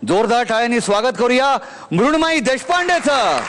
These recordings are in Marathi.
जोरदार टाळ्यांनी स्वागत करूया मृण्मयी देशपांडेचं.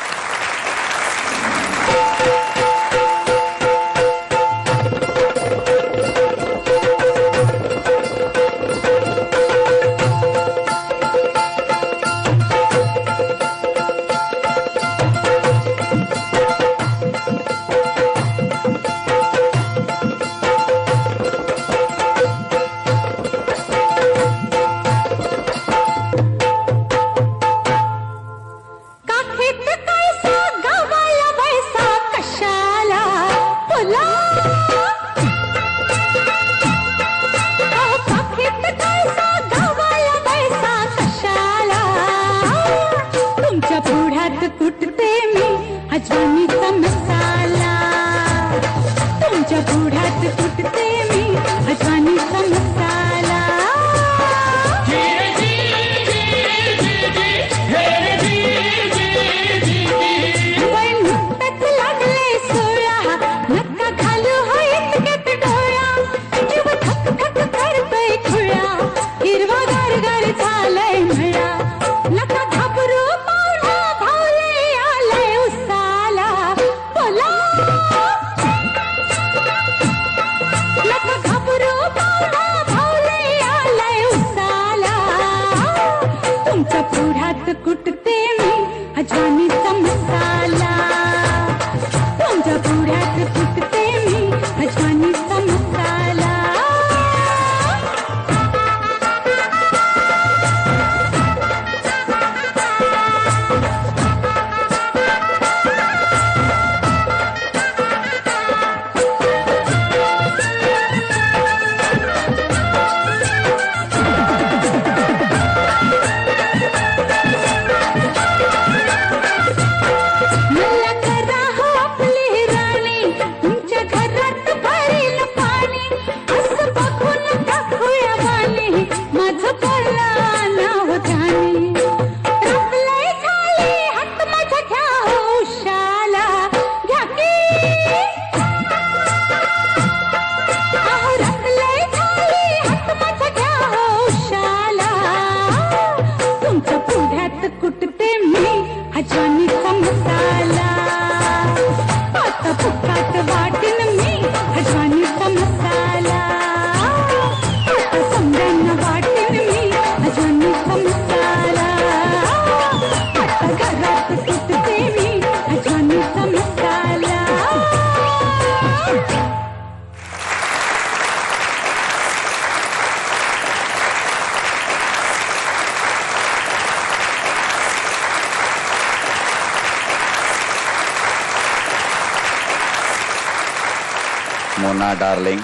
मोना डार्लिंग,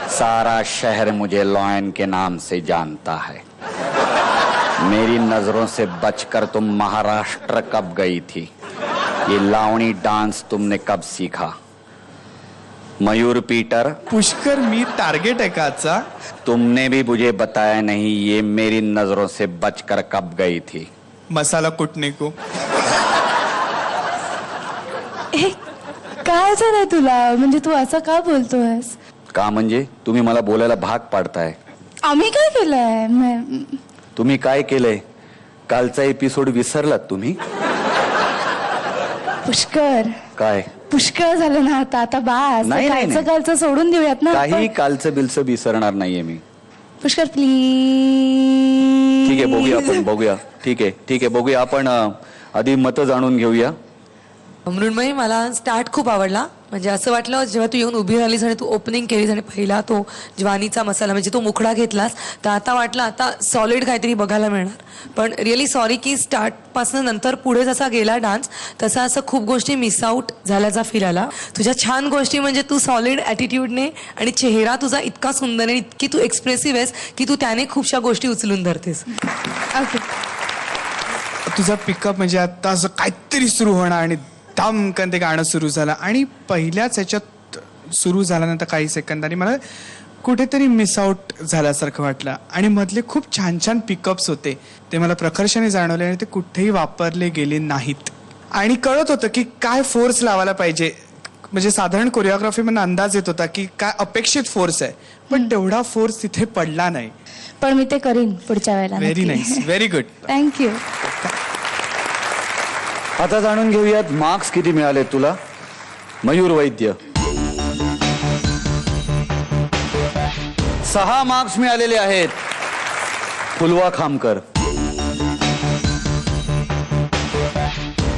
सारा शहर मुझे लॉयन के नाम से जानता है. मेरी नजरों से बचकर तुम महाराष्ट्र कब गई थी? ये लावणी डांस तुमने कब सीखा? मयूर पीटर. पुष्कर, मी टार्गेट आहे का आजचा? तुमने भी मुझे बताया नहीं ये मेरी नजरों से बचकर कब गई थी. मसाला कुटने को. काय झालंय तुला? म्हणजे तू असं का बोलतोयस? का म्हणजे तुम्ही मला बोलायला भाग पाडताय. आम्ही काय केलंय? तुम्ही काय केलंय? कालचा एपिसोड विसरलात तुम्ही? पुष्कर, काय पुष्कर झालं ना आता. आता बास, कालचं सोडून देऊयात ना. काही कालचं बिलचं विसरणार नाहीये मी. पुष्कर प्लीज. ठीक आहे, बघूया आपण, बघूया. ठीक आहे बघूया आपण. आधी मतं जाणून घेऊया. मृण्मयी, मला स्टार्ट खूप आवडला. म्हणजे असं वाटलं जेव्हा तू येऊन उभी राहिलीस आणि तू ओपनिंग केलीस आणि पहिला तो ज्वानीचा मसाला म्हणजे तो मुखडा घेतलास, तर आता वाटलं आता सॉलिड काहीतरी बघायला मिळणार. पण रिअली सॉरी की स्टार्टपासून नंतर पुढे जसा गेला डान्स तसा असं खूप गोष्टी मिस आउट झाल्याचा फील आला. तुझ्या छान गोष्टी म्हणजे तू सॉलिड ॲटिट्यूडने आणि चेहरा तुझा इतका सुंदर आणि इतकी तू एक्सप्रेसिव्ह आहेस की तू त्याने खूपशा गोष्टी उचलून धरतेस. तुझा पिकअप म्हणजे आता असं काहीतरी सुरू होणार आणि दमकन ते गाणं सुरू झालं आणि पहिल्याच ह्याच्यात सुरू झाल्यानंतर काही सेकंदांनी मला कुठेतरी मिस आउट झाल्यासारखं वाटलं. आणि मधले खूप छान छान पिकअप्स होते ते मला प्रकर्षाने जाणवले आणि ते कुठेही वापरले गेले नाहीत. आणि कळत होतं की काय फोर्स लावायला पाहिजे. म्हणजे साधारण कोरिओग्राफी मला अंदाज येत होता की काय अपेक्षित फोर्स आहे, पण तेवढा फोर्स तिथे पडला नाही. पण मी ते करीन पुढच्या वेळेला. Very nice, very good. Thank you. आता जाणून घेऊयात मार्क्स किती मिळाले तुला. मयूर वैद्य 6 मार्क्स मिळालेले आहेत. फुलवा खामकर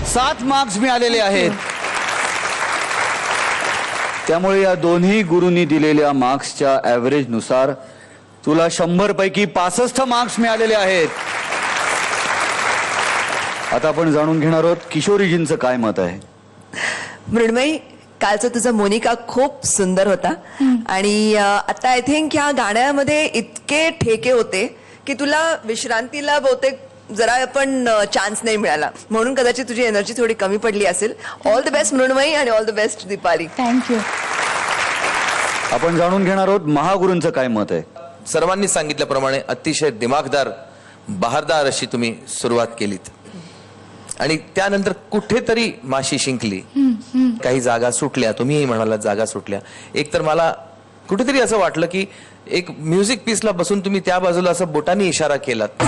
7 मार्क्स मिळालेले आहेत. त्यामुळे या दोन्ही गुरूंनी दिलेल्या मार्क्सच्या ऍव्हरेज नुसार तुला 100 पैकी 65 मार्क्स मिळालेले आहेत. आता आपण जाणून घेणार आहोत किशोरीजींचं काय मत आहे. मृण्मयी, कालचा तुझा मोनिका खूप सुंदर होता आणि आता आय थिंक ह्या गाण्यामध्ये इतके ठेके होते की तुला विश्रांतीला बहुतेक जरा पण चान्स नाही मिळाला, म्हणून कदाचित तुझी एनर्जी थोडी कमी पडली असेल. ऑल द बेस्ट मृण्मयी आणि all the best Deepali. Thank you. आपण जाणून घेणार आहोत महागुरूंचं काय मत आहे. सर्वांनी सांगितल्याप्रमाणे अतिशय दिमागदार बहारदार अशी तुम्ही सुरुवात केलीत आणि त्यानंतर कुठेतरी माशी शिंकली. काही जागा सुटल्या, तुम्हीही म्हणालात जागा सुटल्या. एक तर मला कुठेतरी असं वाटलं की एक म्युझिक पीसला बसून तुम्ही त्या बाजूला असं बोटाने इशारा केलात,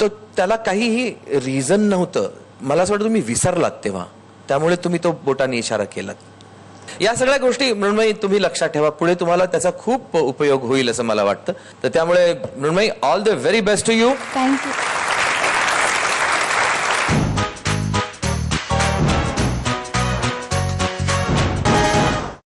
तर त्याला काहीही रिझन नव्हतं. मला असं वाटतं तुम्ही विसरलात तेव्हा, त्यामुळे तुम्ही तो बोटाने इशारा केलात. या सगळ्या गोष्टी मृण्मयी तुम्ही लक्षात ठेवा, पुढे तुम्हाला त्याचा खूप उपयोग होईल असं मला वाटतं. तर त्यामुळे Mrunmayi, all the very best to you. Thank you.